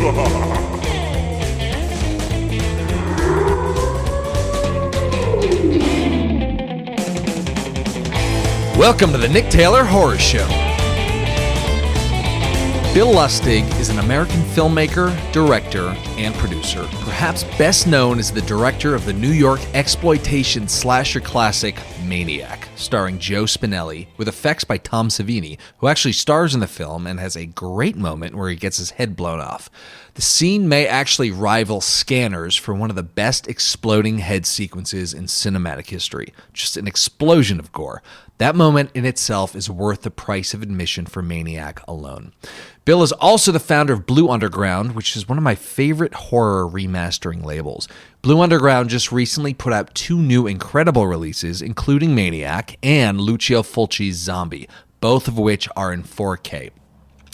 Welcome to the Nick Taylor Horror Show. Bill Lustig is an American filmmaker, director, and producer, perhaps best known as the director of the New York exploitation slasher classic Maniac, starring Joe Spinelli, with effects by Tom Savini, who actually stars in the film and has a great moment where he gets his head blown off. The scene may actually rival Scanners for one of the best exploding head sequences in cinematic history. Just an explosion of gore. That moment in itself is worth the price of admission for Maniac alone. Bill is also the founder of Blue Underground, which is one of my favorite horror remastering labels. Blue Underground just recently put out 2 new incredible releases, including Maniac and Lucio Fulci's Zombie, both of which are in 4K.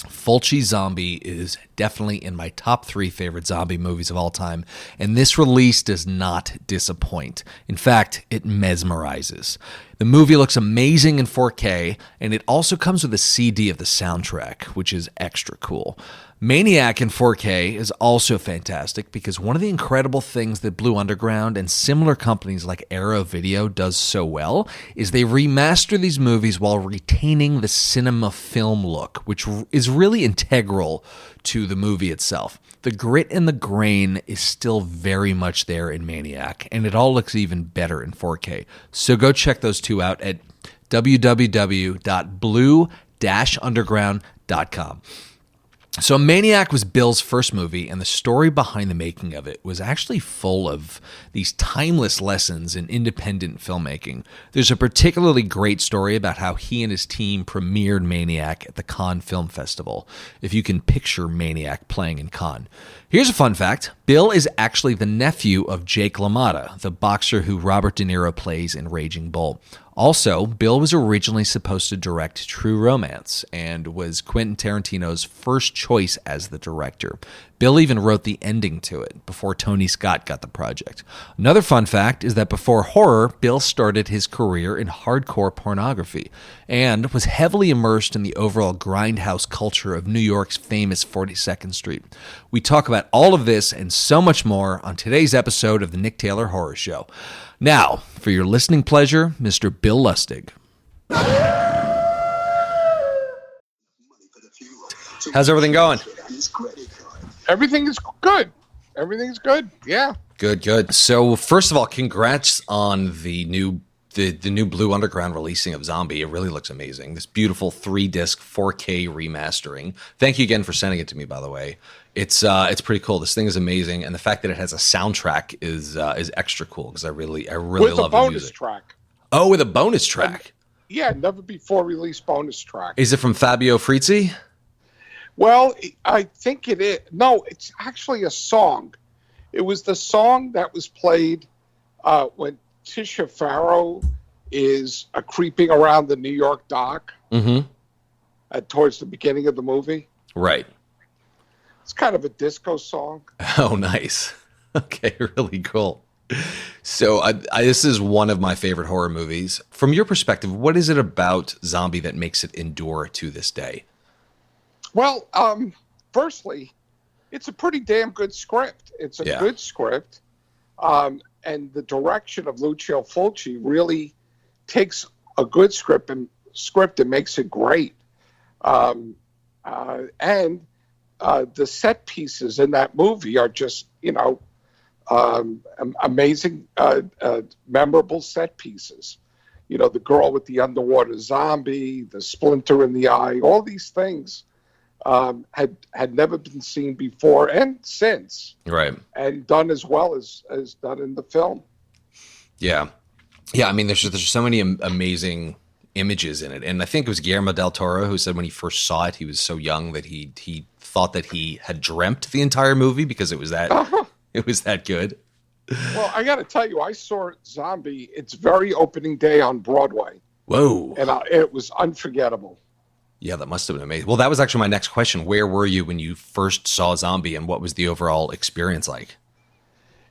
Fulci Zombie is definitely in my top 3 favorite zombie movies of all time, and this release does not disappoint. In fact, it mesmerizes. The movie looks amazing in 4K, and it also comes with a CD of the soundtrack, which is extra cool. Maniac in 4K is also fantastic because one of the incredible things that Blue Underground and similar companies like Arrow Video does so well is they remaster these movies while retaining the cinema film look, which is really integral to the movie itself. The grit and the grain is still very much there in Maniac, and it all looks even better in 4K. So go check those 2 out at www.blue-underground.com. So Maniac was Bill's first movie, and the story behind the making of it was actually full of these timeless lessons in independent filmmaking. There's a particularly great story about how he and his team premiered Maniac at the Cannes Film Festival, if you can picture Maniac playing in Cannes. Here's a fun fact. Bill is actually the nephew of Jake LaMotta, the boxer who Robert De Niro plays in Raging Bull. Also, Bill was originally supposed to direct True Romance and was Quentin Tarantino's first choice as the director. Bill even wrote the ending to it before Tony Scott got the project. Another fun fact is that before horror, Bill started his career in hardcore pornography and was heavily immersed in the overall grindhouse culture of New York's famous 42nd Street. We talk about all of this and so much more on today's episode of the Nick Taylor Horror Show. Now, for your listening pleasure, Mr. Bill Lustig. How's everything going? Everything is good. Everything's good. Yeah. Good. So, first of all, congrats on the new Blue Underground releasing of Zombie. It really looks amazing. This beautiful 3-disc 4K remastering. Thank you again for sending it to me, by the way. It's pretty cool. This thing is amazing, and the fact that it has a soundtrack is extra cool because I really love the music. With a bonus track. Oh, with a bonus track. Never before released bonus track. Is it from Fabio Frizzi? Well, I think it is. No, it's actually a song. It was the song that was played when Tisha Farrow is creeping around the New York dock towards the beginning of the movie. Right. It's kind of a disco song. Oh, nice. Okay, really cool. So this is one of my favorite horror movies. From your perspective, what is it about Zombie that makes it endure to this day? Well, firstly, it's a pretty damn good script. It's a good script. And the direction of Lucio Fulci really takes a good script and makes it great. And the set pieces in that movie are just, amazing, memorable set pieces. The girl with the underwater zombie, the splinter in the eye, all these things had never been seen before and since. Right. And done as well as done in the film. Yeah. Yeah, I mean, there's so many amazing images in it. And I think it was Guillermo del Toro who said when he first saw it, he was so young that he thought that he had dreamt the entire movie because it was that good. Well, I got to tell you, I saw Zombie its very opening day on Broadway. Whoa. And it was unforgettable. Yeah, that must have been amazing. Well, that was actually my next question. Where were you when you first saw Zombie, and what was the overall experience like?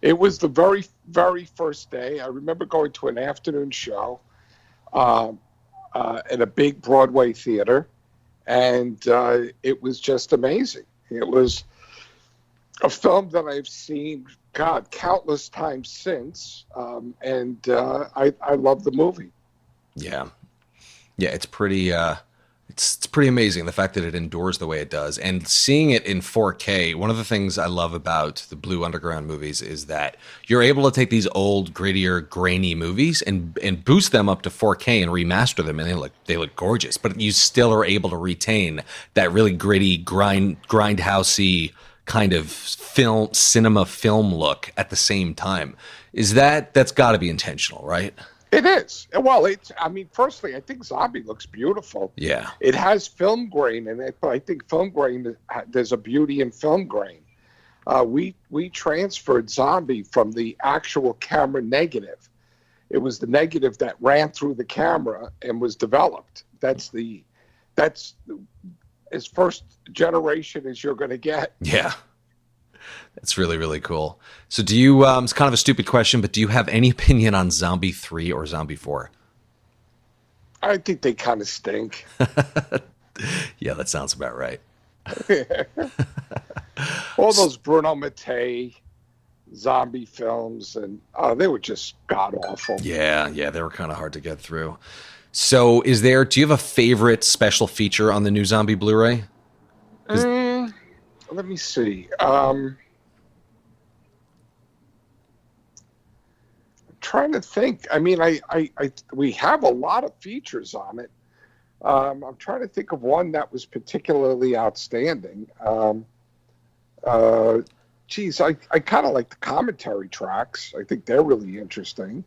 It was the very, very first day. I remember going to an afternoon show in a big Broadway theater, and it was just amazing. It was A film that I've seen, God, countless times since, and I love the movie. Yeah. Yeah, it's pretty it's pretty amazing the fact that it endures the way it does. And seeing it in 4K, one of the things I love about the Blue Underground movies is that you're able to take these old, grittier, grainy movies and boost them up to 4K and remaster them, and they look gorgeous. But you still are able to retain that really gritty, grindhousey kind of cinema film look at the same time. That's got to be intentional, right? It is. Well, firstly, I think Zombie looks beautiful. Yeah. It has film grain in it, but I think film grain, there's a beauty in film grain. We transferred Zombie from the actual camera negative. It was the negative that ran through the camera and was developed. That's as first generation as you're going to get. Yeah. That's really, really cool. So do you, it's kind of a stupid question, but do you have any opinion on Zombie 3 or Zombie 4? I think they kind of stink. Yeah, that sounds about right. All those Bruno Mattei zombie films, and they were just god-awful. Yeah, they were kind of hard to get through. So do you have a favorite special feature on the new Zombie Blu-ray? Let me see. Trying to think. I mean, we have a lot of features on it. I'm trying to think of one that was particularly outstanding. I kind of like the commentary tracks. I think they're really interesting.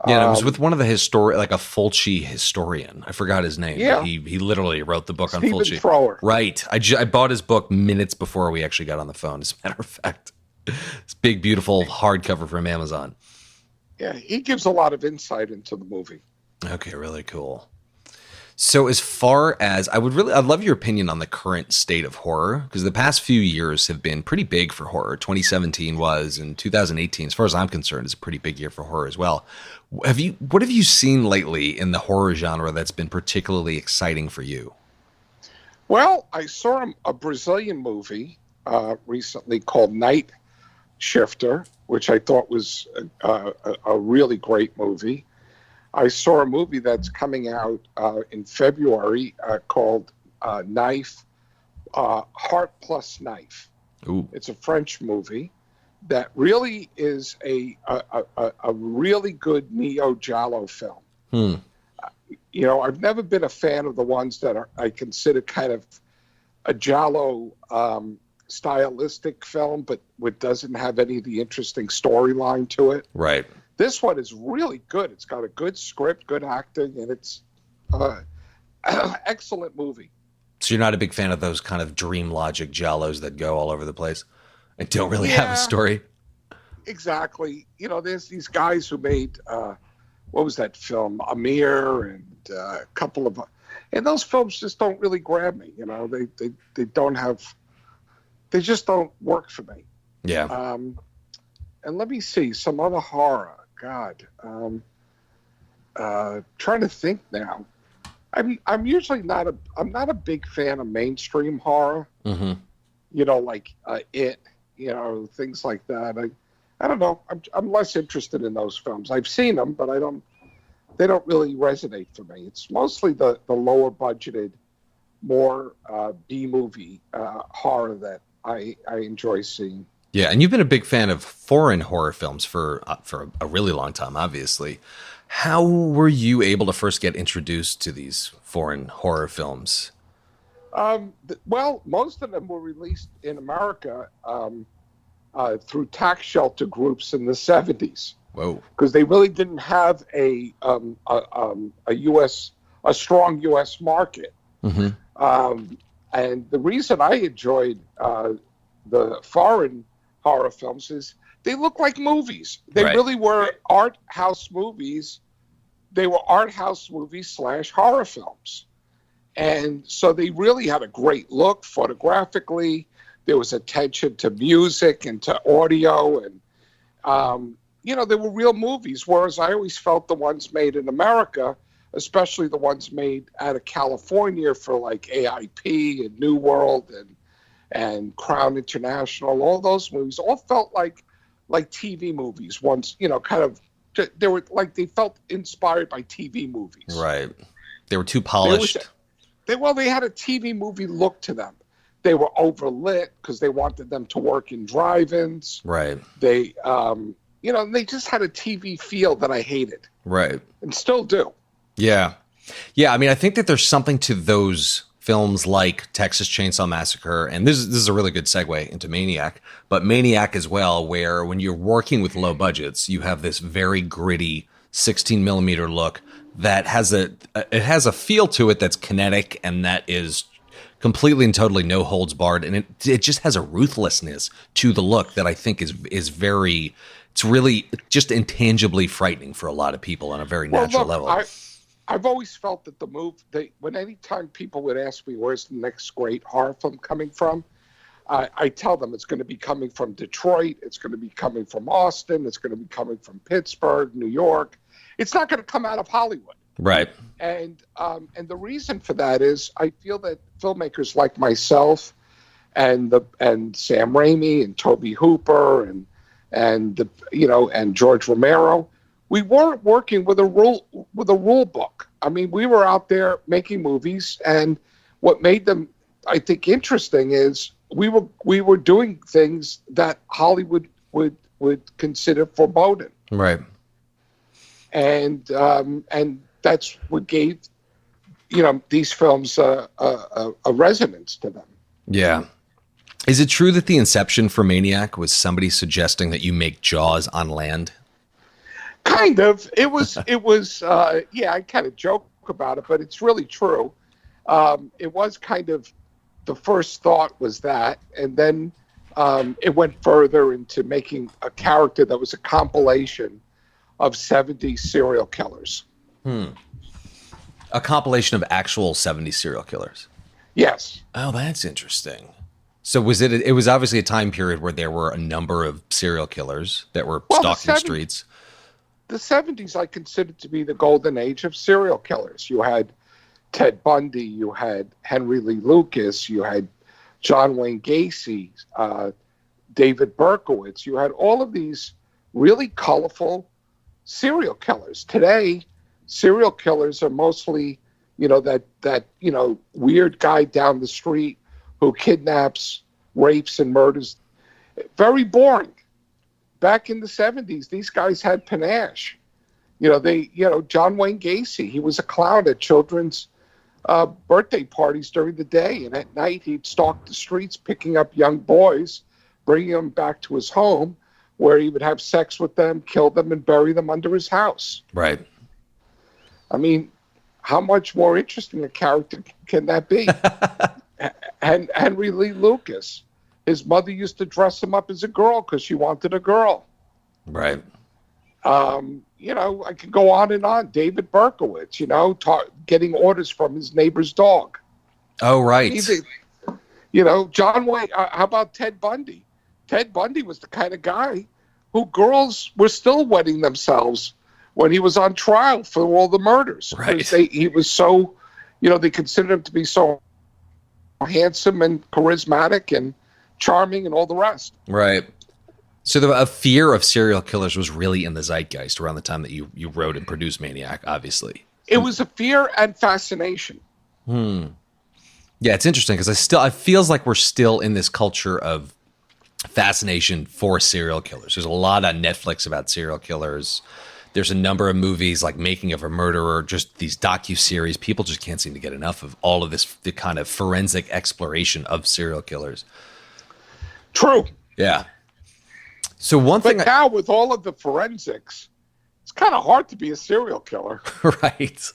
Yeah, it was with one of the like a Fulci historian. I forgot his name. Yeah. He literally wrote the book Stephen on Fulci. Thrower. Right. I bought his book minutes before we actually got on the phone, as a matter of fact. It's big, beautiful hardcover from Amazon. Yeah, he gives a lot of insight into the movie. Okay, really cool. So as far as I'd love your opinion on the current state of horror, because the past few years have been pretty big for horror. 2017 was, and 2018, as far as I'm concerned, is a pretty big year for horror as well. What have you seen lately in the horror genre that's been particularly exciting for you? Well, I saw a Brazilian movie recently called Night Shifter, which I thought was a really great movie. I saw a movie that's coming out in February called Heart Plus Knife. Ooh. It's a French movie that really is a really good neo-giallo film. I've never been a fan of the ones that I consider kind of a giallo stylistic film, but what doesn't have any of the interesting storyline to it. Right. This one is really good. It's got a good script, good acting, and it's excellent movie. So you're not a big fan of those kind of dream logic giallos that go all over the place and don't really have a story? Exactly. There's these guys who made, what was that film? Amir and a couple of... And those films just don't really grab me. They don't have... They just don't work for me. Yeah. And let me see, some other horror. God. Trying to think now. I'm usually not a big fan of mainstream horror. Mm-hmm. Like It, things like that. I don't know. I'm less interested in those films. I've seen them, but they don't really resonate for me. It's mostly the lower budgeted, more B-movie horror that I enjoy seeing. Yeah, and you've been a big fan of foreign horror films for a really long time, obviously. How were you able to first get introduced to these foreign horror films? Well, most of them were released in America through tax shelter groups in the 70s. Whoa! Because they really didn't have a strong U.S. market. Mm-hmm. And the reason I enjoyed the foreign horror films is they look like movies. They really were art house movies. They were art house movies / horror films. And so they really had a great look photographically. There was attention to music and to audio. And, they were real movies. Whereas I always felt the ones made in America, especially the ones made out of California for like AIP and New World and Crown International, all those movies all felt like TV movies once, kind of, they felt inspired by TV movies. Right. They were too polished. They had a TV movie look to them. They were overlit because they wanted them to work in drive-ins. Right. They, they just had a TV feel that I hated. Right. And still do. Yeah. Yeah, I mean, I think that there's something to those films like Texas Chainsaw Massacre, and this is a really good segue into Maniac, but Maniac as well, where when you're working with low budgets, you have this very gritty 16 millimeter look that has a feel to it that's kinetic and that is completely and totally no holds barred, and it just has a ruthlessness to the look that I think is very, it's really just intangibly frightening for a lot of people on a very natural level. I've always felt that anytime people would ask me where's the next great horror film coming from, I tell them it's going to be coming from Detroit, it's going to be coming from Austin, it's going to be coming from Pittsburgh, New York. It's not going to come out of Hollywood. Right. And the reason for that is I feel that filmmakers like myself and Sam Raimi and Tobe Hooper and George Romero, we weren't working with a rule book. I mean, we were out there making movies, and what made them, I think, interesting is we were doing things that Hollywood would consider foreboding. Right. And that's what gave these films a resonance to them. Yeah. Is it true that the inception for Maniac was somebody suggesting that you make Jaws on land? Kind of. It was, I kind of joke about it, but it's really true. It was kind of, the first thought was that, and then it went further into making a character that was a compilation of 70 serial killers. A compilation of actual 70 serial killers? Yes. Oh, that's interesting. So it was obviously a time period where there were a number of serial killers that were stalking streets. The 70s I considered to be the golden age of serial killers. You had Ted Bundy, you had Henry Lee Lucas, you had John Wayne Gacy, David Berkowitz. You had all of these really colorful serial killers. Today, serial killers are mostly, that weird guy down the street who kidnaps, rapes, and murders. Very boring. Back in the 70s, these guys had panache. John Wayne Gacy, he was a clown at children's birthday parties during the day, and at night he'd stalk the streets picking up young boys, bringing them back to his home, where he would have sex with them, kill them, and bury them under his house. Right. I mean, how much more interesting a character can that be? And Henry Lee Lucas, his mother used to dress him up as a girl because she wanted a girl. Right. I could go on and on. David Berkowitz, getting orders from his neighbor's dog. Oh, right. John Wayne. How about Ted Bundy? Ted Bundy was the kind of guy who girls were still wetting themselves when he was on trial for all the murders. Right. He was so, they considered him to be so handsome and charismatic and charming and all the rest. Right. So a fear of serial killers was really in the zeitgeist around the time that you wrote and produced Maniac, obviously. It was a fear and fascination. Yeah, it's interesting because it feels like we're still in this culture of fascination for serial killers. There's a lot on Netflix about serial killers. There's a number of movies like Making of a Murderer, just these docuseries. People just can't seem to get enough of all of the kind of forensic exploration of serial killers. True. Yeah. So but now with all of the forensics, it's kind of hard to be a serial killer. Right.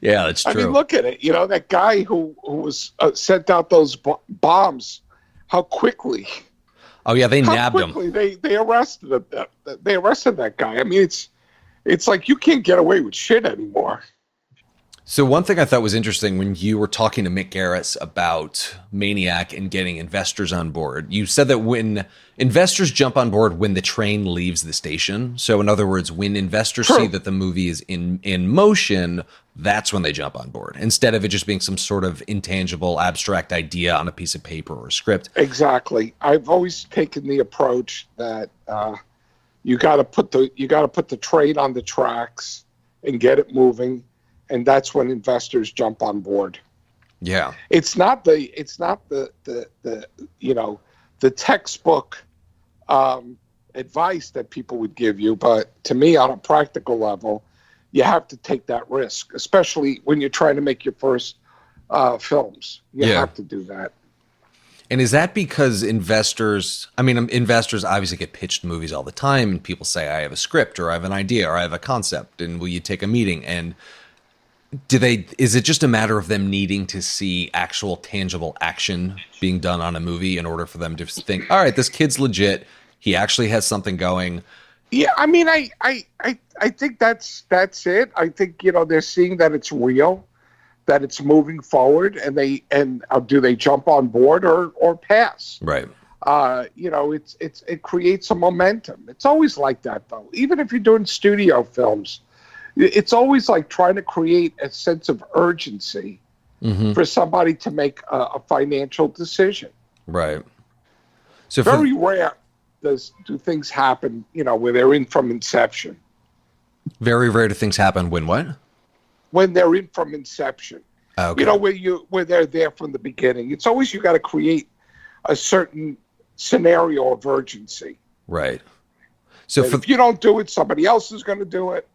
Yeah, that's true. I mean, look at it. That guy who was sent out those bombs, how quickly. Oh yeah, they nabbed him. They arrested him. They arrested that guy. I mean, it's like you can't get away with shit anymore. So one thing I thought was interesting when you were talking to Mick Garris about Maniac and getting investors on board, you said that when investors jump on board when the train leaves the station. So in other words, when investors True. see that the movie is in motion, that's when they jump on board, instead of it just being some sort of intangible, abstract idea on a piece of paper or a script. Exactly. I've always taken the approach that you got to put the train on the tracks and get it moving, and that's when investors jump on board. Yeah. It's not the the textbook advice that people would give you, but to me, on a practical level, you have to take that risk, especially when you're trying to make your first films. You have to do that. And is that because investors obviously get pitched movies all the time, and people say, I have a script, or I have an idea, or I have a concept, and will you take a meeting? And is it just a matter of them needing to see actual tangible action being done on a movie in order for them to think, all right, this kid's legit, he actually has something going? Yeah, I mean, I think that's it. I think, they're seeing that it's real, that it's moving forward, and do they jump on board or pass? Right. It creates a momentum. It's always like that, though. Even if you're doing studio films, it's always like trying to create a sense of urgency for somebody to make a financial decision. Right. So very rare do things happen, where they're in from inception. Very rare do things happen when what? When they're in from inception. Okay. Where they're there from the beginning. It's always you got to create a certain scenario of urgency. Right. So if you don't do it, somebody else is going to do it.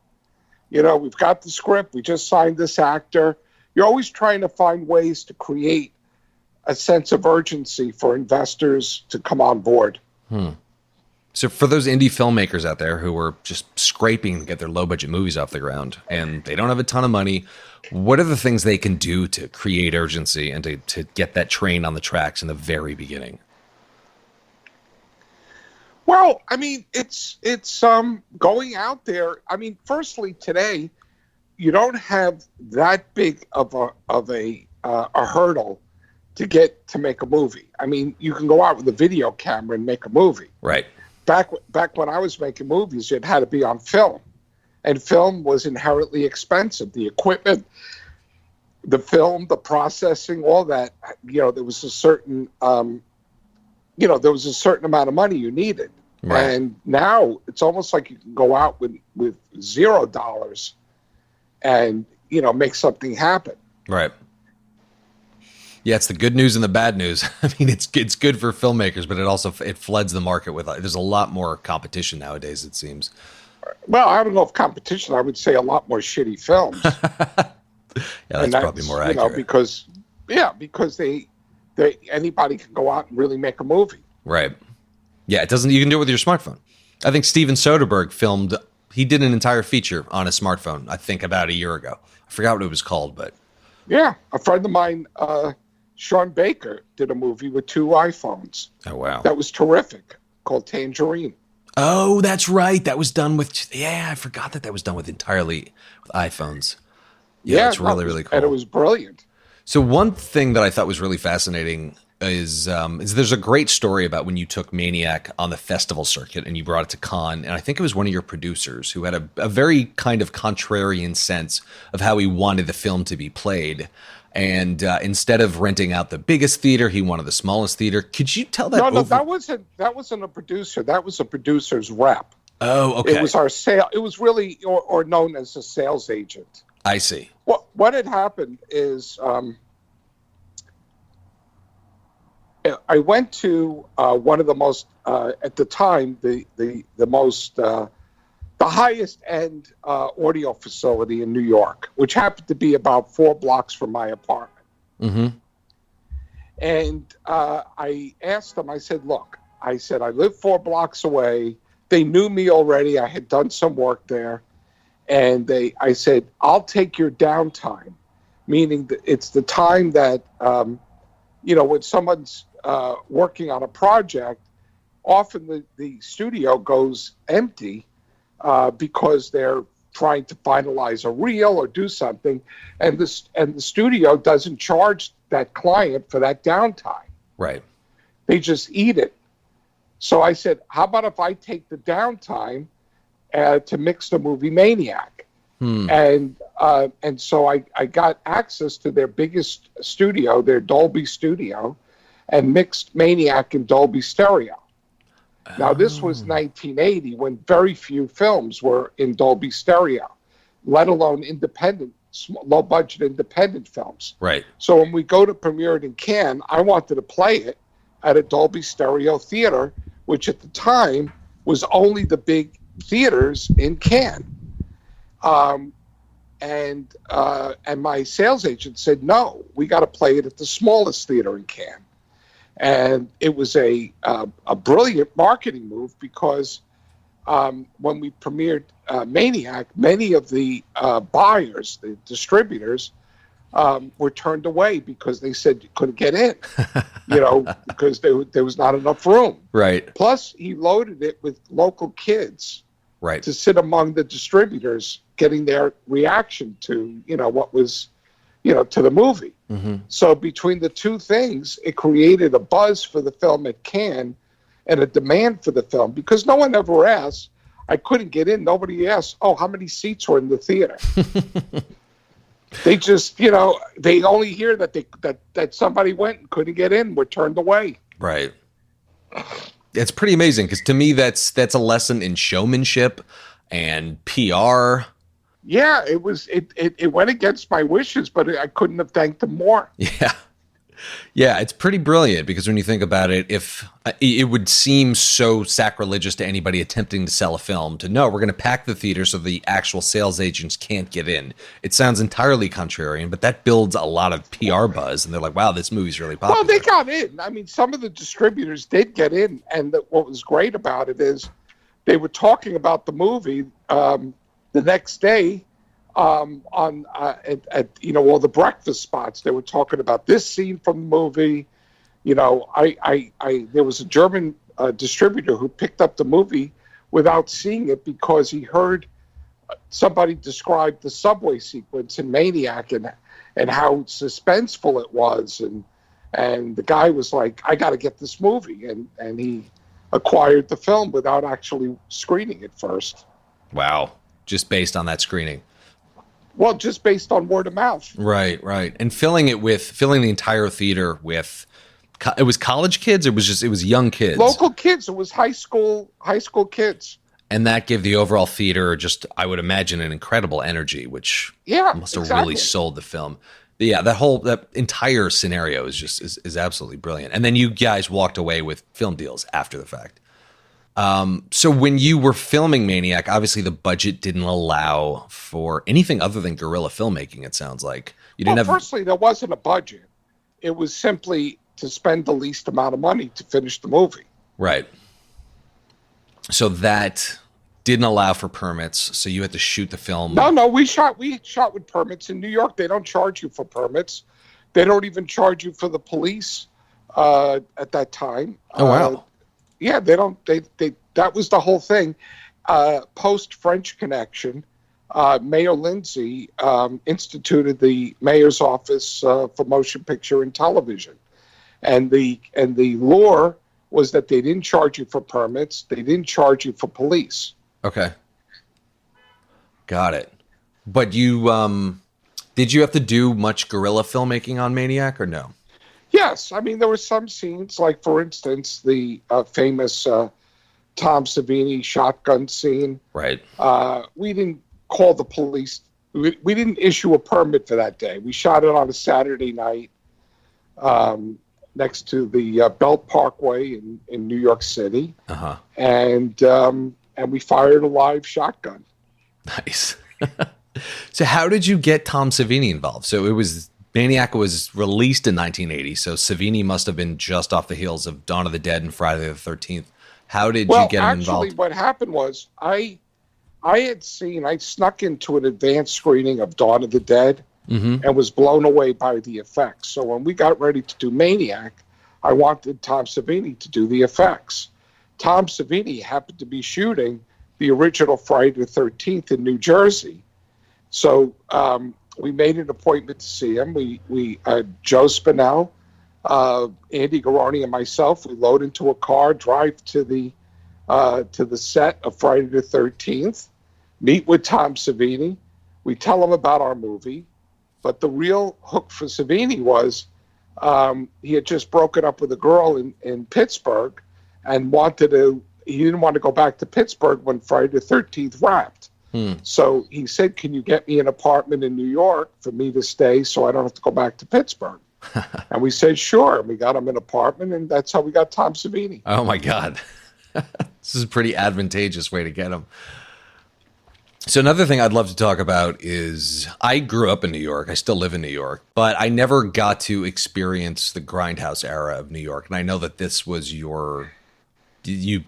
We've got the script. We just signed this actor. You're always trying to find ways to create a sense of urgency for investors to come on board. So for those indie filmmakers out there who are just scraping to get their low-budget movies off the ground and they don't have a ton of money, what are the things they can do to create urgency and to get that train on the tracks in the very beginning? Well, I mean, it's going out there. I mean, firstly, today, you don't have that big of a hurdle to make a movie. I mean, you can go out with a video camera and make a movie. Right. Back when I was making movies, it had to be on film, and film was inherently expensive. The equipment, the film, the processing, all that. There was a certain amount of money you needed. Right. And now it's almost like you can go out with $0 and make something happen. Right. Yeah, it's the good news and the bad news. I mean, it's good for filmmakers, but it floods the market with. There's a lot more competition nowadays, it seems. Well, I don't know if competition. I would say a lot more shitty films. Yeah, that's probably more accurate. Because they anybody can go out and really make a movie. Right. Yeah, it doesn't. You can do it with your smartphone. I think Steven Soderbergh he did an entire feature on a smartphone, I think about a year ago. I forgot what it was called, but. Yeah, a friend of mine, Sean Baker, did a movie with 2 iPhones. Oh, wow. That was terrific, called Tangerine. Oh, that's right. That was done with, I forgot that was done with entirely with iPhones. Yeah, it's really, really cool. And it was brilliant. So one thing that I thought was really fascinating is there's a great story about when you took Maniac on the festival circuit and you brought it to Cannes, and I think it was one of your producers who had a very kind of contrarian sense of how he wanted the film to be played. And instead of renting out the biggest theater, he wanted the smallest theater. Could you tell that? No, that wasn't a producer. That was a producer's rep. Oh, okay. It was our sale. It was really or known as a sales agent. I see. What had happened is I went to one of the most at the time the highest end audio facility in New York, which happened to be about 4 blocks from my apartment. Mm-hmm. And I asked them. I said, "Look," I live 4 blocks away. They knew me already. I had done some work there, and I said, "I'll take your downtime," meaning that it's the time that when someone's working on a project, often the studio goes empty because they're trying to finalize a reel or do something, and the studio doesn't charge that client for that downtime. Right. They just eat it. So I said, how about if I take the downtime to mix the movie Maniac? And so I got access to their biggest studio, their Dolby studio, and mixed Maniac in Dolby stereo. Now, this was 1980 when very few films were in Dolby stereo, let alone independent, low-budget independent films. Right. So when we go to premiere it in Cannes, I wanted to play it at a Dolby stereo theater, which at the time was only the big theaters in Cannes. And my sales agent said, no, we got to play it at the smallest theater in Cannes. And it was a brilliant marketing move because when we premiered Maniac, many of the buyers, the distributors, were turned away because they said you couldn't get in, because there was not enough room. Right. Plus, he loaded it with local kids, right, to sit among the distributors, getting their reaction to what was, to the movie. Mm-hmm. So between the two things, it created a buzz for the film at Cannes and a demand for the film because no one ever asked. I couldn't get in. Nobody asked, oh, how many seats were in the theater? They just, they only hear that somebody went and couldn't get in, were turned away. Right. It's pretty amazing because to me, that's a lesson in showmanship and PR. Yeah, it went against my wishes, but I couldn't have thanked them more. Yeah, it's pretty brilliant because when you think about it, if it would seem so sacrilegious to anybody attempting to sell a film to no, we're going to pack the theater so the actual sales agents can't get in. It sounds entirely contrarian, but that builds a lot of PR buzz, and they're like, wow, this movie's really popular. Well, they got in. I mean, some of the distributors did get in, and what was great about it is they were talking about the movie the next day at all the breakfast spots. They were talking about this scene from the movie. There was a German distributor who picked up the movie without seeing it because he heard somebody describe the subway sequence in Maniac and how suspenseful it was, and the guy was like, I got to get this movie, and he acquired the film without actually screening it first. Wow. Just based on that screening. Well, just based on word of mouth. Right. And filling the entire theater with, it was college kids, it was young kids. Local kids, it was high school kids. And that gave the overall theater just, I would imagine, an incredible energy, which must have really sold the film. But yeah, that entire scenario is absolutely brilliant. And then you guys walked away with film deals after the fact. So when you were filming Maniac, obviously the budget didn't allow for anything other than guerrilla filmmaking, it sounds like. Firstly, there wasn't a budget. It was simply to spend the least amount of money to finish the movie. Right. So that didn't allow for permits, so you had to shoot the film. No, we shot with permits. In New York, they don't charge you for permits. They don't even charge you for the police at that time. Oh, wow. Yeah, they don't. They that was the whole thing. Post French Connection, Mayor Lindsay instituted the mayor's office for motion picture and television, and the law was that they didn't charge you for permits. They didn't charge you for police. Okay, got it. But you did you have to do much guerrilla filmmaking on Maniac or no? Yes, I mean, there were some scenes, like, for instance, the famous Tom Savini shotgun scene. Right. We didn't call the police. We didn't issue a permit for that day. We shot it on a Saturday night next to the Belt Parkway in New York City. Uh-huh. And we fired a live shotgun. Nice. So how did you get Tom Savini involved? So it was... Maniac was released in 1980, so Savini must have been just off the heels of Dawn of the Dead and Friday the 13th. How did you get him involved? Well, actually, what happened was I snuck into an advanced screening of Dawn of the Dead and was blown away by the effects. So when we got ready to do Maniac, I wanted Tom Savini to do the effects. Tom Savini happened to be shooting the original Friday the 13th in New Jersey. So we made an appointment to see him. We Joe Spinelli, Andy Garoni, and myself, we load into a car, drive to the set of Friday the 13th, meet with Tom Savini. We tell him about our movie. But the real hook for Savini was he had just broken up with a girl in Pittsburgh and he didn't want to go back to Pittsburgh when Friday the 13th wrapped. So he said, can you get me an apartment in New York for me to stay so I don't have to go back to Pittsburgh? And we said, sure. And we got him an apartment, and that's how we got Tom Savini. Oh, my God. This is a pretty advantageous way to get him. So another thing I'd love to talk about is I grew up in New York. I still live in New York, but I never got to experience the Grindhouse era of New York. And I know that this was you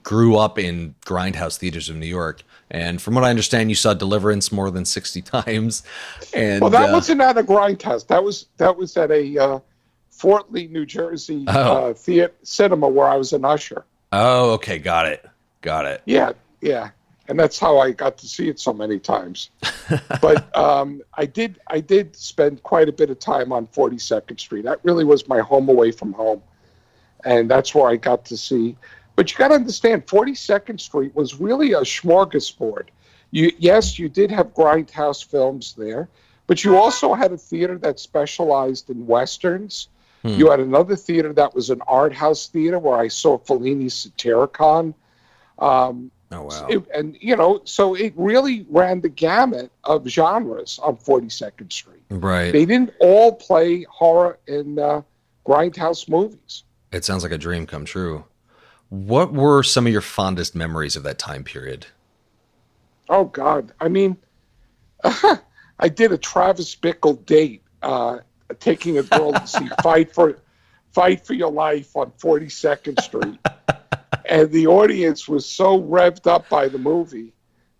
grew up in Grindhouse theaters of New York. And from what I understand, you saw Deliverance more than 60 times. And well, that wasn't at a Grindhouse. That was at a Fort Lee, New Jersey theater cinema where I was an usher. Oh, okay. Got it. Yeah. And that's how I got to see it so many times. But I did spend quite a bit of time on 42nd Street. That really was my home away from home. And that's where I got to see. But you got to understand, 42nd Street was really a smorgasbord. Yes, you did have Grindhouse films there, but you also had a theater that specialized in Westerns. You had another theater that was an art house theater where I saw Fellini's Satyricon. Oh, wow. So it really ran the gamut of genres on 42nd Street. Right. They didn't all play horror in Grindhouse movies. It sounds like a dream come true. What were some of your fondest memories of that time period? Oh, God. I mean, I did a Travis Bickle date, taking a girl to see Fight for Your Life on 42nd Street. And the audience was so revved up by the movie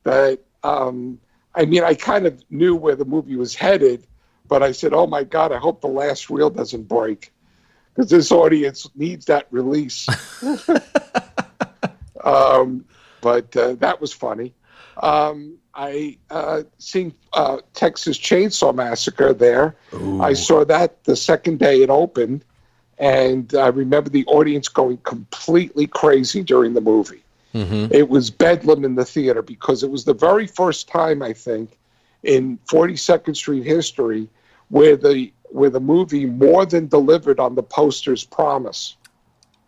that, I kind of knew where the movie was headed, but I said, oh, my God, I hope the last reel doesn't break because this audience needs that release. But that was funny. I seen Texas Chainsaw Massacre there. Ooh. I saw that the second day it opened. And I remember the audience going completely crazy during the movie. Mm-hmm. It was bedlam in the theater because it was the very first time, I think, in 42nd Street history where the movie more than delivered on the poster's promise.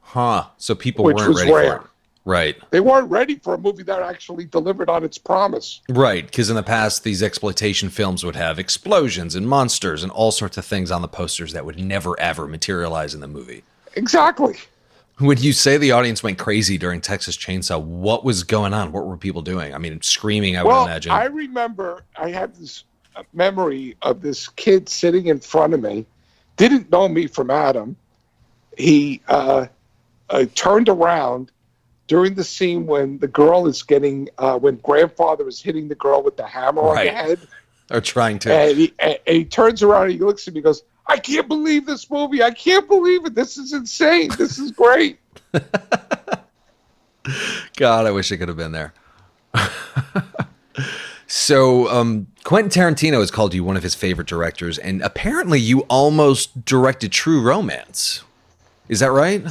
Huh. So people weren't ready for it. Right. They weren't ready for a movie that actually delivered on its promise. Right, because in the past, these exploitation films would have explosions and monsters and all sorts of things on the posters that would never, ever materialize in the movie. Exactly. When you say the audience went crazy during Texas Chainsaw, what was going on? What were people doing? I mean, screaming, I would imagine. I remember I had this memory of this kid sitting in front of me, didn't know me from Adam. He turned around during the scene when the girl is when grandfather is hitting the girl with the hammer on the head. Or trying to. And he turns around and he looks at me and goes, I can't believe this movie. I can't believe it. This is insane. This is great. God, I wish I could have been there. So Quentin Tarantino has called you one of his favorite directors, and apparently you almost directed True Romance. Is that right?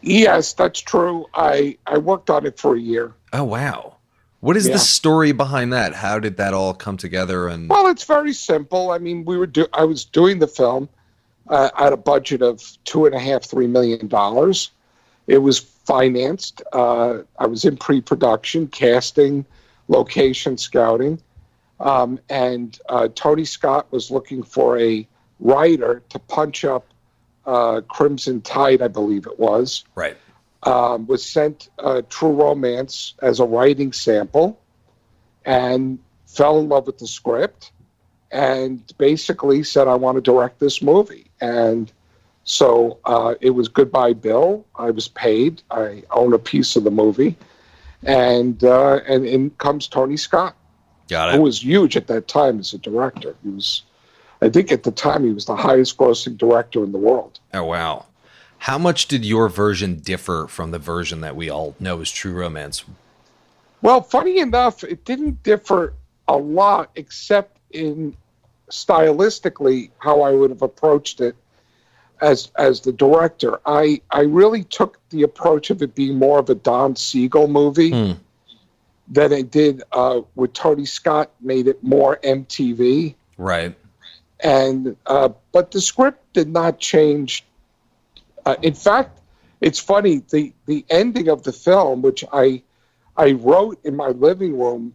Yes, that's true. I worked on it for a year. Oh, wow. What is the story behind that? How did that all come together? And well, it's very simple. I mean, I was doing the film at a budget of $2.5–3 million. It was financed. I was in pre-production, casting, location scouting, and Tony Scott was looking for a writer to punch up Crimson Tide, I believe it was. Right. Was sent True Romance as a writing sample and fell in love with the script and basically said, I want to direct this movie. And so it was Goodbye Bill. I was paid. I own a piece of the movie. And in comes Tony Scott. Got it. Who was huge at that time as a director. He was, I think at the time, he was the highest grossing director in the world. Oh, wow. How much did your version differ from the version that we all know as True Romance? Well, funny enough, it didn't differ a lot, except in stylistically how I would have approached it as the director. I really took the approach of it being more of a Don Siegel movie than it did with Tony Scott. Made it more MTV, Right. and but the script did not change. In fact, it's funny, the ending of the film, which I wrote in my living room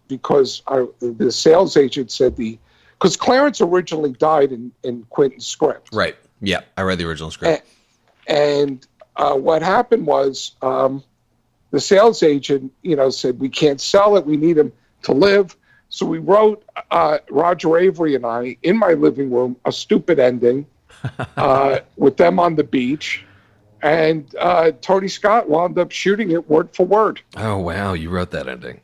because the sales agent said because Clarence originally died in Quentin's script. Right. Yeah, I read the original script. And what happened was the sales agent, said, we can't sell it. We need him to live. So we wrote, Roger Avery and I, in my living room, a stupid ending with them on the beach. And Tony Scott wound up shooting it word for word. Oh, wow. You wrote that ending.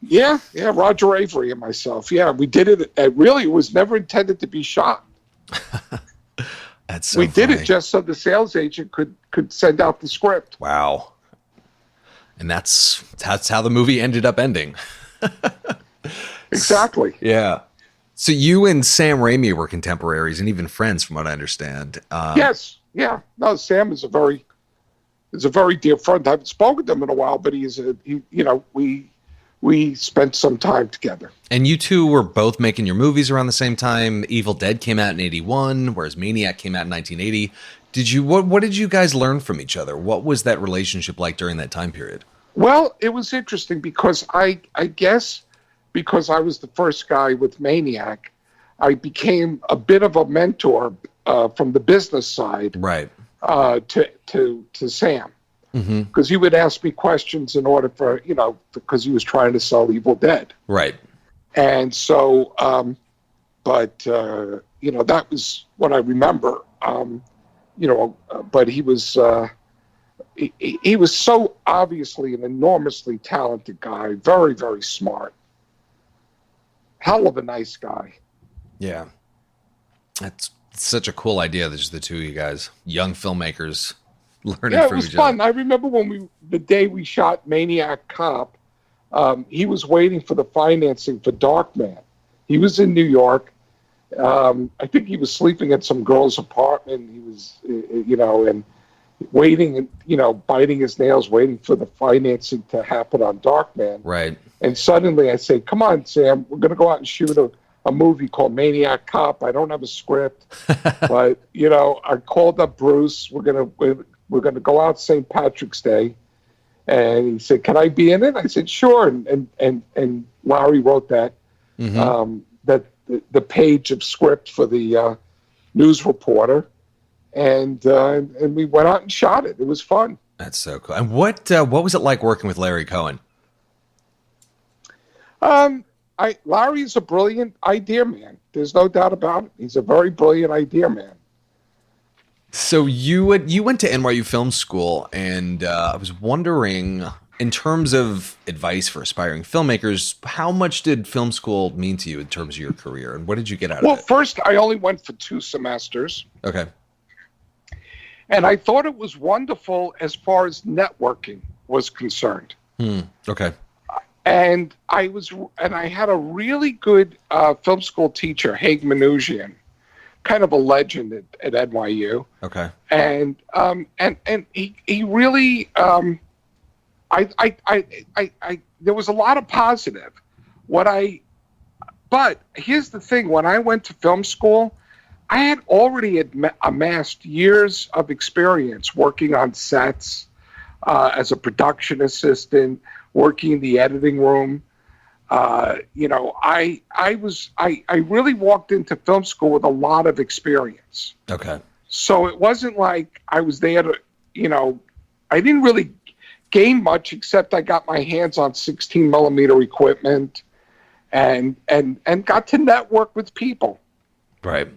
Yeah, Roger Avery and myself. Yeah, we did it. It really was never intended to be shot. That's so we funny. did it just so the sales agent could send out the script. Wow. And that's how the movie ended up ending. Exactly. Yeah. So you and Sam Raimi were contemporaries and even friends, from what I understand. Yes. Yeah. No, Sam is a very dear friend. I haven't spoken to him in a while, but we spent some time together. And you two were both making your movies around the same time. Evil Dead came out in 81, whereas Maniac came out in 1980. What did you guys learn from each other? What was that relationship like during that time period? Well, it was interesting because I guess because I was the first guy with Maniac, I became a bit of a mentor from the business side, right? To Sam, because he would ask me questions in order for because he was trying to sell Evil Dead, right? And so, that was what I remember. But he was he was so obviously an enormously talented guy, very, very smart, hell of a nice guy. Yeah, that's such a cool idea. There's the two of you guys, young filmmakers, learning from each other. Yeah, it was fun. I remember the day we shot Maniac Cop, he was waiting for the financing for Darkman. He was in New York. I think he was sleeping at some girl's apartment. He was, and waiting and, biting his nails, waiting for the financing to happen on Darkman. Right. And suddenly I say, come on, Sam, we're going to go out and shoot a movie called Maniac Cop. I don't have a script, but, I called up Bruce. We're going to go out St. Patrick's Day. And he said, can I be in it? I said, sure. And Larry wrote that, the page of script for the news reporter, and we went out and shot it. It was fun. That's so cool. And what was it like working with Larry Cohen? Larry is a brilliant idea man. There's no doubt about it. He's a very brilliant idea man. So you went to NYU Film School, and I was wondering, in terms of advice for aspiring filmmakers, how much did film school mean to you in terms of your career, and what did you get out of it? Well, first, I only went for 2 semesters. Okay. And I thought it was wonderful as far as networking was concerned. Okay. And I had a really good film school teacher, Haig Manouchian, kind of a legend at NYU. Okay. And he really there was a lot of positive. But here's the thing: when I went to film school, I had already amassed years of experience working on sets as a production assistant, working in the editing room. I really walked into film school with a lot of experience. Okay. So it wasn't like I was there to, I didn't really gain much except I got my hands on 16 millimeter equipment and got to network with people. Right.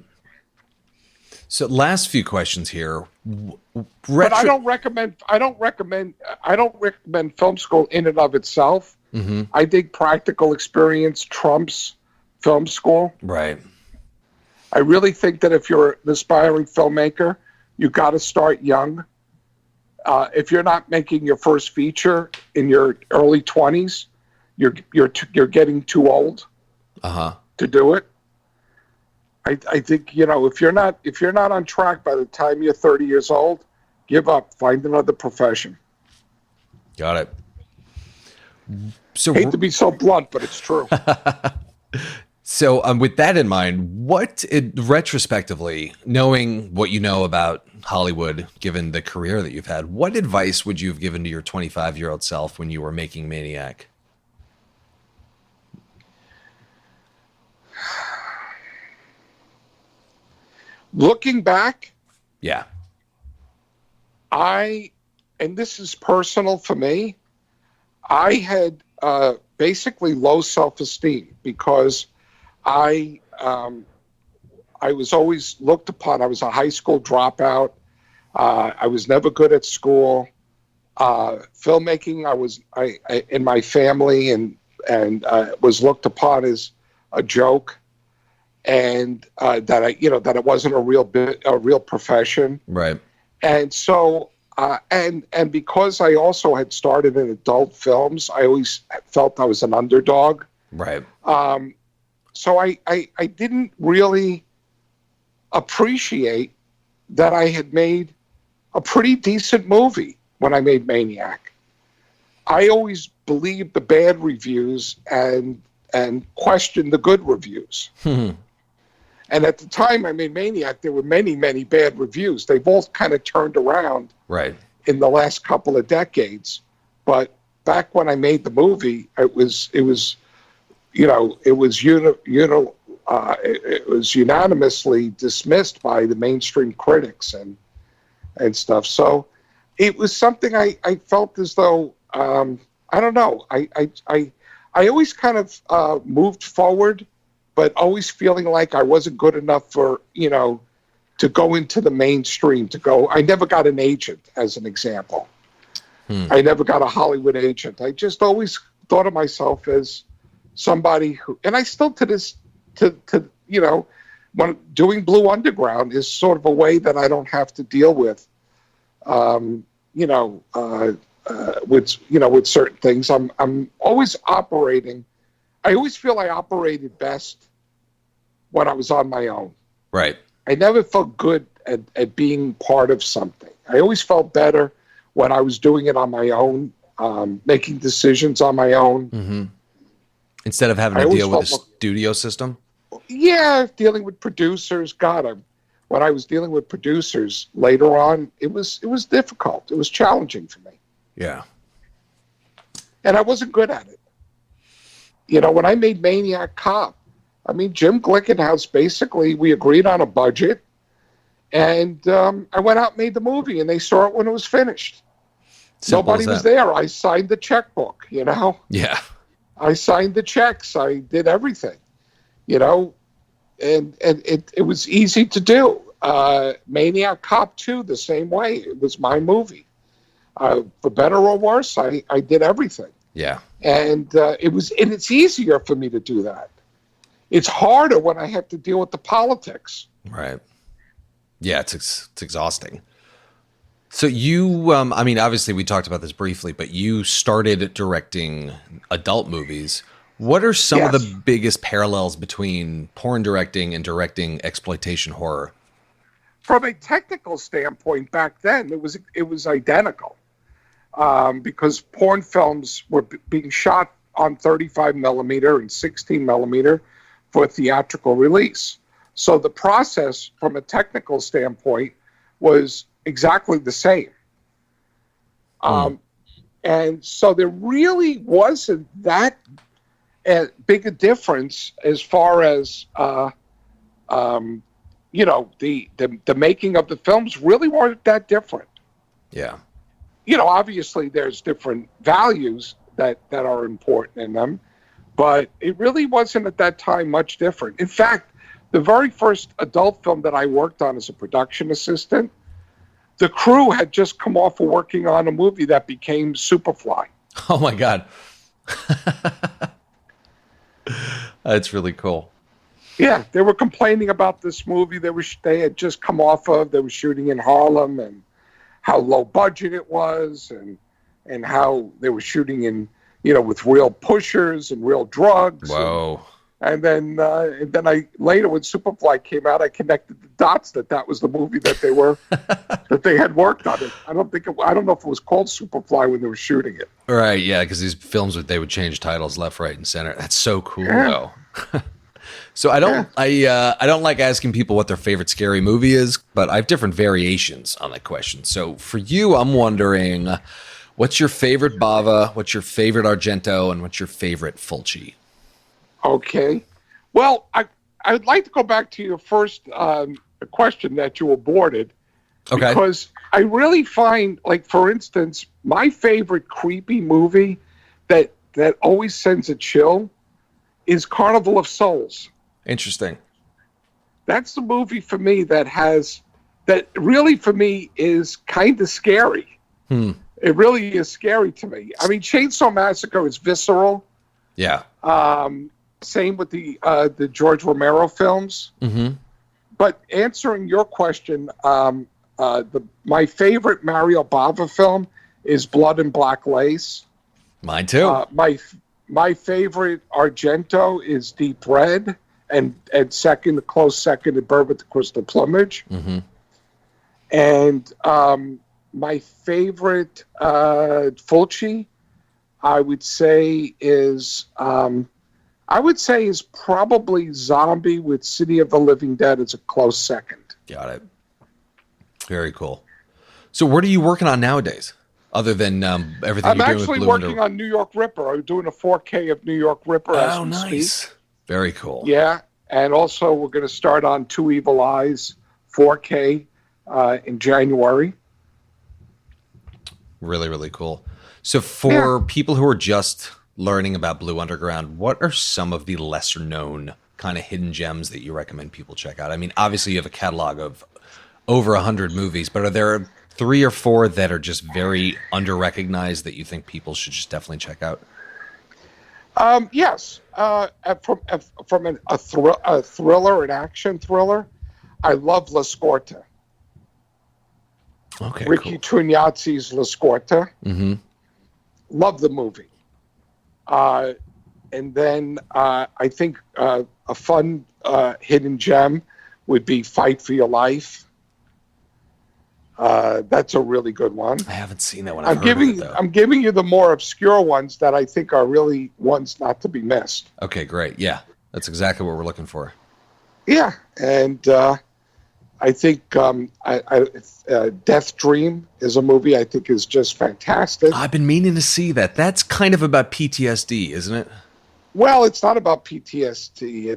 So last few questions here. But I don't recommend film school in and of itself. Mm-hmm. I think practical experience trumps film school. Right. I really think that if you're an aspiring filmmaker, you got to start young. If you're not making your first feature in your early 20s, you're getting too old to do it. I think, if you're not on track by the time you're 30 years old, give up, find another profession. Got it. So hate to be so blunt, but it's true. So with that in mind, retrospectively, knowing what you know about Hollywood, given the career that you've had, what advice would you have given to your 25-year-old self when you were making Maniac? Looking back, yeah, and this is personal for me, I had basically low self-esteem because I was always looked upon. I was a high school dropout. I was never good at school. Filmmaking, I in my family and was looked upon as a joke, and that it wasn't a real profession. Right. And so and because I also had started in adult films, I always felt I was an underdog. Right. So I didn't really appreciate that I had made a pretty decent movie when I made Maniac. I always believed the bad reviews and questioned the good reviews. And at the time I made Maniac, there were many, many bad reviews. They've all kind of turned around in the last couple of decades. But back when I made the movie, it was unanimously dismissed by the mainstream critics and stuff. So it was something I felt as though, I don't know. I always kind of moved forward, but always feeling like I wasn't good enough for, to go into the mainstream, I never got an agent, as an example. I never got a Hollywood agent. I just always thought of myself as somebody who, and I still when doing Blue Underground is sort of a way that I don't have to deal with, with certain things. I'm always operating. I always feel I operated best when I was on my own. Right. I never felt good at being part of something. I always felt better when I was doing it on my own, making decisions on my own. Mm-hmm. Instead of having to deal with a studio system? Yeah, dealing with producers. God, when I was dealing with producers later on, it was difficult. It was challenging for me. Yeah. And I wasn't good at it. When I made Maniac Cop, Jim Glickenhaus, basically, we agreed on a budget, and I went out and made the movie, and they saw it when it was finished. Nobody was there. I signed the checkbook, Yeah. I signed the checks. I did everything, and it was easy to do. Maniac Cop 2, the same way. It was my movie. For better or worse, I did everything. Yeah. And it's easier for me to do that. It's harder when I have to deal with the politics. Right. Yeah, it's exhausting. So you, obviously we talked about this briefly, but you started directing adult movies. What are some of the biggest parallels between porn directing and directing exploitation horror? From a technical standpoint, back then it was identical, because porn films were being shot on 35 millimeter and 16 millimeter for theatrical release. So the process from a technical standpoint was exactly the same. And so there really wasn't that big a difference as far as, the making of the films really weren't that different. Yeah. Obviously there's different values that are important in them, but it really wasn't at that time much different. In fact, the very first adult film that I worked on as a production assistant, the crew had just come off of working on a movie that became Superfly. Oh my God. That's really cool. Yeah, they were complaining about this movie they had just come off of. They were shooting in Harlem, and how low budget it was, and how they were shooting in, with real pushers and real drugs. Whoa. And then I later, when Superfly came out, I connected the dots that was the movie that they had worked on it. I don't know if it was called Superfly when they were shooting it. Right, yeah, because these films they would change titles left, right, and center. That's so cool, though. So I don't like asking people what their favorite scary movie is, but I have different variations on that question. So for you, I'm wondering, what's your favorite Bava, what's your favorite Argento, and what's your favorite Fulci? Okay. Well, I'd like to go back to your first question that you aborted. Okay. Because I really find, like, for instance, my favorite creepy movie that always sends a chill is Carnival of Souls. Interesting. That's the movie for me that really for me is kind of scary. It really is scary to me. I mean, Chainsaw Massacre is visceral. Yeah. Same with the George Romero films. Mm-hmm. But answering your question, my favorite Mario Bava film is Blood and Black Lace. Mine too. My favorite Argento is Deep Red, and close second is Bird with the Crystal Plumage. Mm-hmm. And my favorite Fulci, I would say is probably Zombie, with City of the Living Dead as a close second. Got it. Very cool. So what are you working on nowadays, other than everything you're doing with Blue? I'm actually working on New York Ripper. I'm doing a 4K of New York Ripper as we nice. speak. Very cool. Yeah, and also we're going to start on Two Evil Eyes 4K in January. Really, really cool. So for people who are just learning about Blue Underground, what are some of the lesser known kind of hidden gems that you recommend people check out? I mean, obviously you have a catalog of over 100 movies, but are there 3 or 4 that are just very under-recognized that you think people should just definitely check out? Yes. From a thriller, an action thriller, I love La Scorta. Okay, Ricky cool. Trugnazzi's La Scorta. Mm-hmm. Love the movie. And then I think a fun hidden gem would be Fight for Your Life. That's a really good one. I haven't seen that one. I'm giving you the more obscure ones that I think are really ones not to be missed. Okay, great. Yeah, that's exactly what we're looking for. Yeah, and I think Death Dream is a movie I think is just fantastic. I've been meaning to see that. That's kind of about PTSD, isn't it? Well, it's not about PTSD.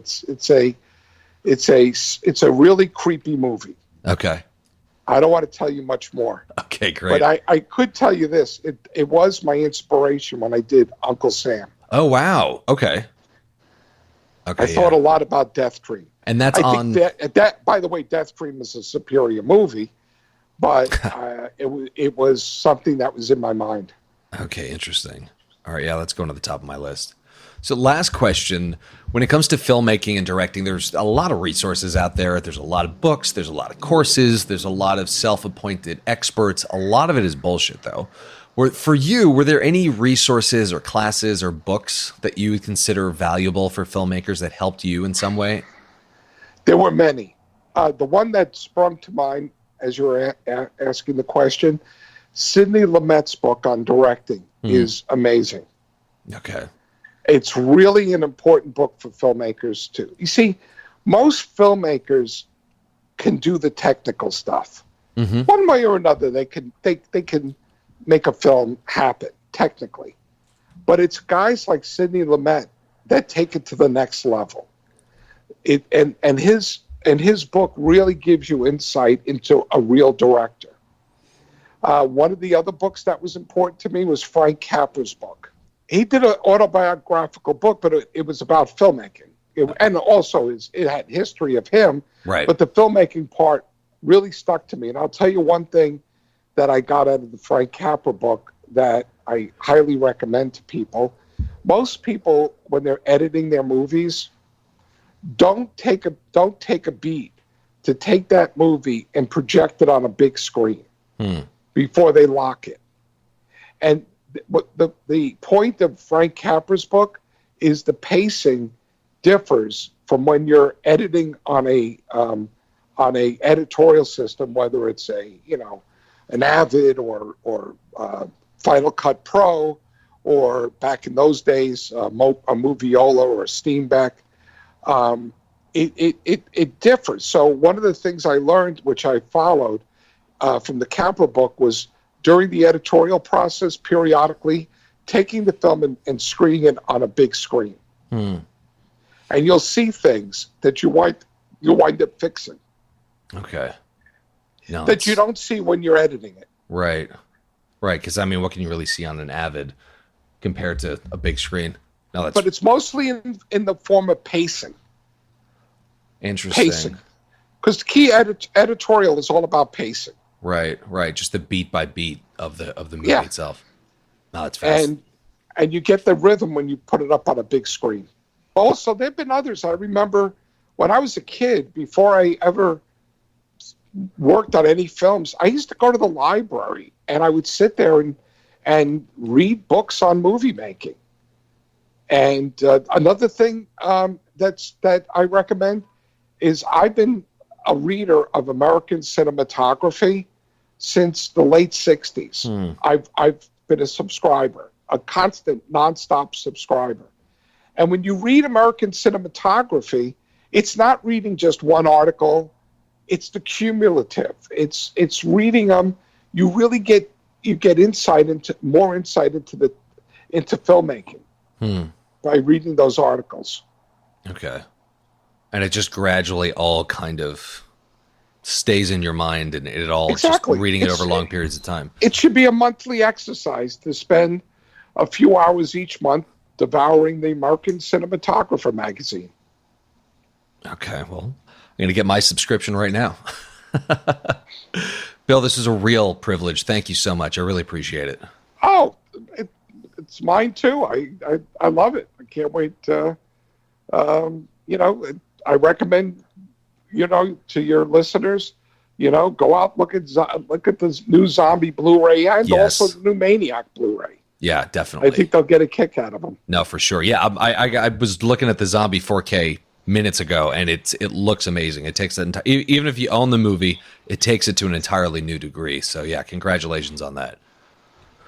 It's a really creepy movie. Okay. I don't want to tell you much more. Okay, great. But I could tell you this. It was my inspiration when I did Uncle Sam. Oh, wow. Okay. I thought a lot about Death Dream. And that's think that, by the way, Death Dream is a superior movie, but it was something that was in my mind. Okay, interesting. All right, yeah, let's go to the top of my list. So last question, when it comes to filmmaking and directing, there's a lot of resources out there. There's a lot of books. There's a lot of courses. There's a lot of self-appointed experts. A lot of it is bullshit, though. For you, were there any resources or classes or books that you would consider valuable for filmmakers that helped you in some way? There were many. The one that sprung to mind as you were asking the question, Sidney Lumet's book on directing is amazing. Okay. It's really an important book for filmmakers, too. You see, most filmmakers can do the technical stuff. Mm-hmm. One way or another, they can make a film happen, technically. But it's guys like Sidney Lumet that take it to the next level. And his book really gives you insight into a real director. One of the other books that was important to me was Frank Capra's book. He did an autobiographical book, but it was about filmmaking. And also it had history of him. Right. But the filmmaking part really stuck to me. And I'll tell you one thing that I got out of the Frank Capra book that I highly recommend to people. Most people, when they're editing their movies, don't take a beat to take that movie and project it on a big screen. before they lock it. And what the point of Frank Capra's book is the pacing differs from when you're editing on a editorial system, whether it's an Avid or Final Cut Pro, or back in those days a Moviola or a Steenbeck. It differs. So one of the things I learned, which I followed from the Capra book, was during the editorial process, periodically taking the film and screening it on a big screen. And you'll see things that you wind up fixing. Okay. No, that you don't see when you're editing it. Right. Because what can you really see on an Avid compared to a big screen? No, but it's mostly in the form of pacing. Interesting. Pacing, because the key editorial is all about pacing. Right. Just the beat by beat of the movie itself. No, it's fast. And you get the rhythm when you put it up on a big screen. Also, there've been others. I remember when I was a kid, before I ever worked on any films, I used to go to the library and I would sit there and read books on movie making. And another thing that I recommend is I've been a reader of American cinematography since the late 60s. I've been a subscriber, a constant, nonstop subscriber. And when you read American cinematography, it's not reading just one article. It's the cumulative. It's reading them. You really get more insight into filmmaking by reading those articles. Okay. And it just gradually all kind of stays in your mind, and it all just reading it over long periods of time. It should be a monthly exercise to spend a few hours each month devouring the American Cinematographer magazine. Okay, well, I'm going to get my subscription right now. Bill, this is a real privilege. Thank you so much. I really appreciate it. Oh, it's mine too. I love it. I can't wait to, I recommend, to your listeners, go out, look at the new Zombie Blu-ray and also the new Maniac Blu-ray. Yeah, definitely. I think they'll get a kick out of them. No, for sure. Yeah, I was looking at the Zombie 4K minutes ago, and it looks amazing. It takes that even if you own the movie, it takes it to an entirely new degree. So yeah, congratulations on that.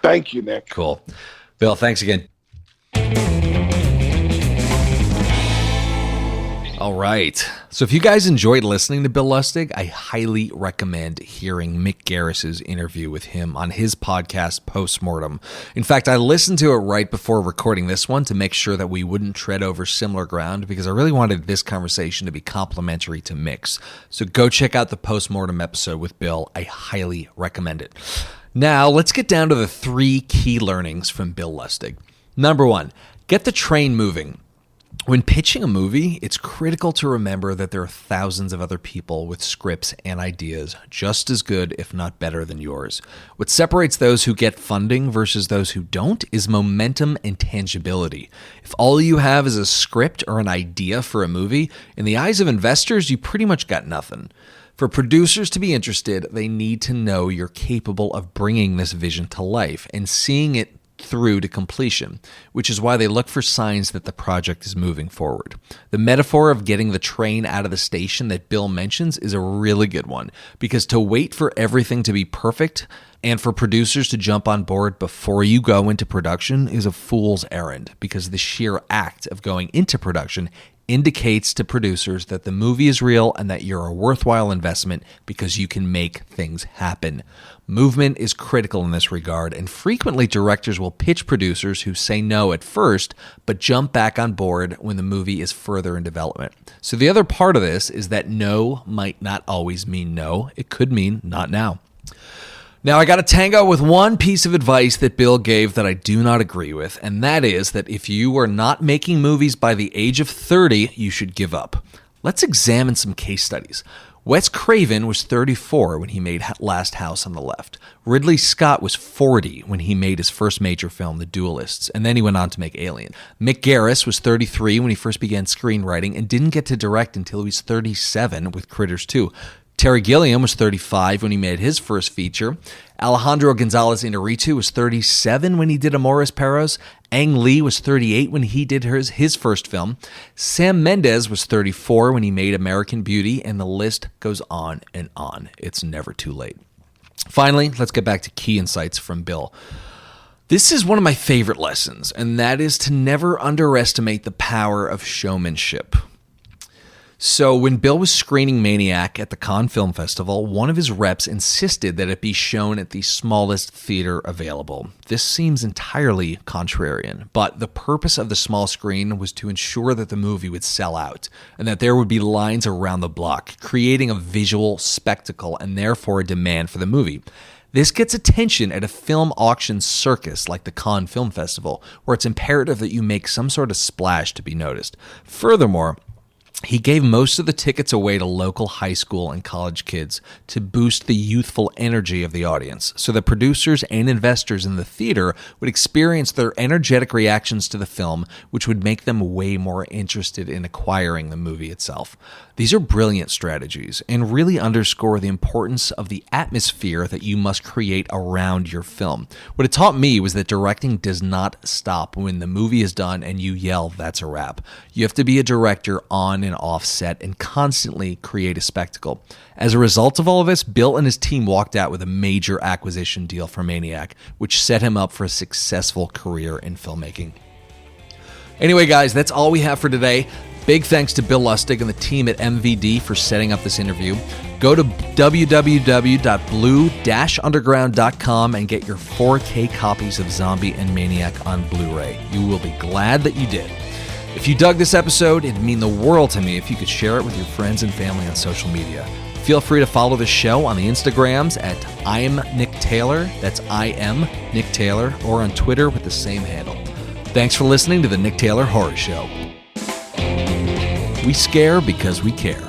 Thank you, Nick. Cool. Bill, thanks again. All right. So if you guys enjoyed listening to Bill Lustig, I highly recommend hearing Mick Garris's interview with him on his podcast, Postmortem. In fact, I listened to it right before recording this one to make sure that we wouldn't tread over similar ground, because I really wanted this conversation to be complimentary to Mick's. So go check out the Postmortem episode with Bill. I highly recommend it. Now, let's get down to the 3 key learnings from Bill Lustig. Number 1, get the train moving. When pitching a movie, it's critical to remember that there are thousands of other people with scripts and ideas just as good, if not better, than yours. What separates those who get funding versus those who don't is momentum and tangibility. If all you have is a script or an idea for a movie, in the eyes of investors, you pretty much got nothing. For producers to be interested, they need to know you're capable of bringing this vision to life and seeing it through to completion, which is why they look for signs that the project is moving forward. The metaphor of getting the train out of the station that Bill mentions is a really good one, because to wait for everything to be perfect and for producers to jump on board before you go into production is a fool's errand, because the sheer act of going into production indicates to producers that the movie is real and that you're a worthwhile investment because you can make things happen. Movement is critical in this regard, and frequently directors will pitch producers who say no at first, but jump back on board when the movie is further in development. So the other part of this is that no might not always mean no. It could mean not now. Now, I got to tango with one piece of advice that Bill gave that I do not agree with, and that is that if you are not making movies by the age of 30, you should give up. Let's examine some case studies. Wes Craven was 34 when he made Last House on the Left. Ridley Scott was 40 when he made his first major film, The Duelists, and then he went on to make Alien. Mick Garris was 33 when he first began screenwriting and didn't get to direct until he was 37 with Critters 2. Terry Gilliam was 35 when he made his first feature. Alejandro Gonzalez Inarritu was 37 when he did Amores Perros. Ang Lee was 38 when he did his first film. Sam Mendes was 34 when he made American Beauty, and the list goes on and on. It's never too late. Finally, let's get back to key insights from Bill. This is one of my favorite lessons, and that is to never underestimate the power of showmanship. So when Bill was screening Maniac at the Cannes Film Festival, one of his reps insisted that it be shown at the smallest theater available. This seems entirely contrarian, but the purpose of the small screen was to ensure that the movie would sell out and that there would be lines around the block, creating a visual spectacle and therefore a demand for the movie. This gets attention at a film auction circus like the Cannes Film Festival, where it's imperative that you make some sort of splash to be noticed. Furthermore, he gave most of the tickets away to local high school and college kids to boost the youthful energy of the audience, so that producers and investors in the theater would experience their energetic reactions to the film, which would make them way more interested in acquiring the movie itself. These are brilliant strategies and really underscore the importance of the atmosphere that you must create around your film. What it taught me was that directing does not stop when the movie is done and you yell, "That's a wrap." You have to be a director on and off set and constantly create a spectacle. As a result of all of this, Bill and his team walked out with a major acquisition deal for Maniac, which set him up for a successful career in filmmaking. Anyway, guys, that's all we have for today. Big thanks to Bill Lustig and the team at MVD for setting up this interview. Go to www.blue-underground.com and get your 4K copies of Zombie and Maniac on Blu-ray. You will be glad that you did. If you dug this episode, it'd mean the world to me if you could share it with your friends and family on social media. Feel free to follow the show on the Instagrams at I'm Nick Taylor, that's I am Nick Taylor, or on Twitter with the same handle. Thanks for listening to the Nick Taylor Horror Show. We scare because we care.